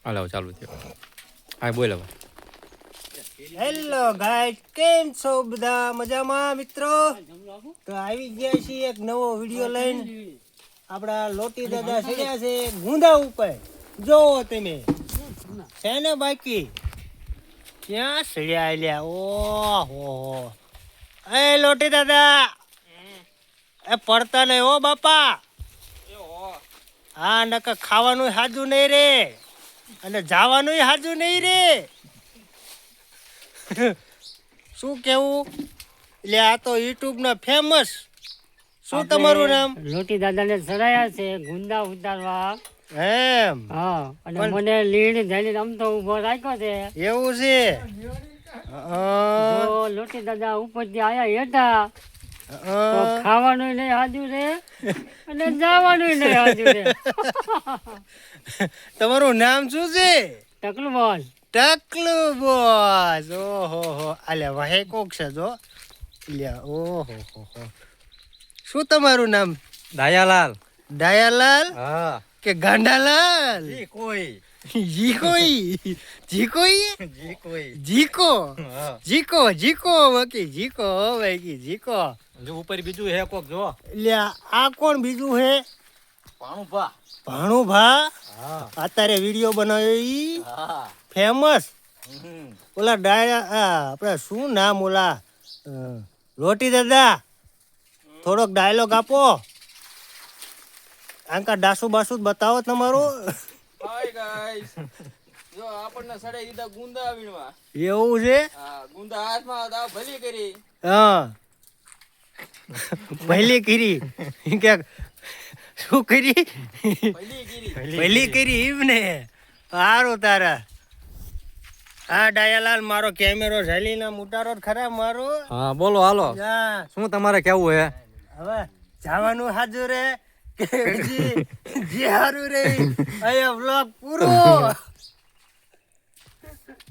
હાલો ચાલુ થયો. હા બોલ હવે. હેલો ગાઈસ, કેમ છો બધા? મજામાં મિત્રો? તો આવી ગયા છીએ એક નવો વિડીયો લઈને. આપણા લોટી દાદા ચડ્યા છે ગુંદા ઉપર. જોવો તમે છે ને બાકી ક્યાં ચડ્યા આલ્યા? ઓહો એ લોટી દાદા એ પડતા નહીં હો બાપા. હા નકર ખાવાનું હાજુ નહીં રે અને જવાનું હાજુ નહીં રે. શું કેવું? એટલે આ તો યુટ્યુબ ના ફેમસ. શું તમારું નામ? લોટી દાદાને ચડાયા છે ગુંદા ઉતારવા. એમ હા, અને પણ- મને લીડ ધરી આમ તો ઉભો રાખ્યો છે. એવું છે? જો લોટી દાદા ઉપરથી આયા હેઠા તો ખાવાનું નહીં હાજુ રે અને જવાનું નહીં હાજુ રે. તમારું નામ શું છે? ટકલું બોલ. ટકલું બોસ. ઓહો હો આલે વાહે કોક છે જો. લ્યા ઓહો હો. શું તમારું નામ? દયાલાલ. દયાલાલ હા. કે ગાંડાલાલ? કોઈ. જી કોઈ જીકો જીકો બાકી જીકો બાકી જીકો. જો ઉપર બીજું હે કોક જો. લ્યા આ કોણ બીજું હે? પાણું પા. ભાણું ભા. હા. અત્યારે વિડીયો બનાવ્યો ઈ હા. ફેમસ. ઓલા ડાયા આપણે શું નામ ઓલા રોટી દાદા થોડોક ડાયલોગ આપો. આંકા ડાસુ બાસુ બતાવો તમારું. હાય ગાઈસ, જો આપણને સડે દીધા ગુંદા વીણવા. એવું છે? હા, ગુંદા હાથમાં હતા, ભલી કરી. હા પહેલી કરી કે શું કરી? ભલી કરી. પહેલી કરી એમ ને. સારું તારા. હા ડાયાલાલ મારો કેમેરો ઝાલીને મુટારો જ ખરા મારો. હા બોલો હાલો. હા શું તમારે કેવું હે? હવે જવાનું હાજુ રે કે હજી જે હારું રે અહીંયા વ્લોગ પૂરો.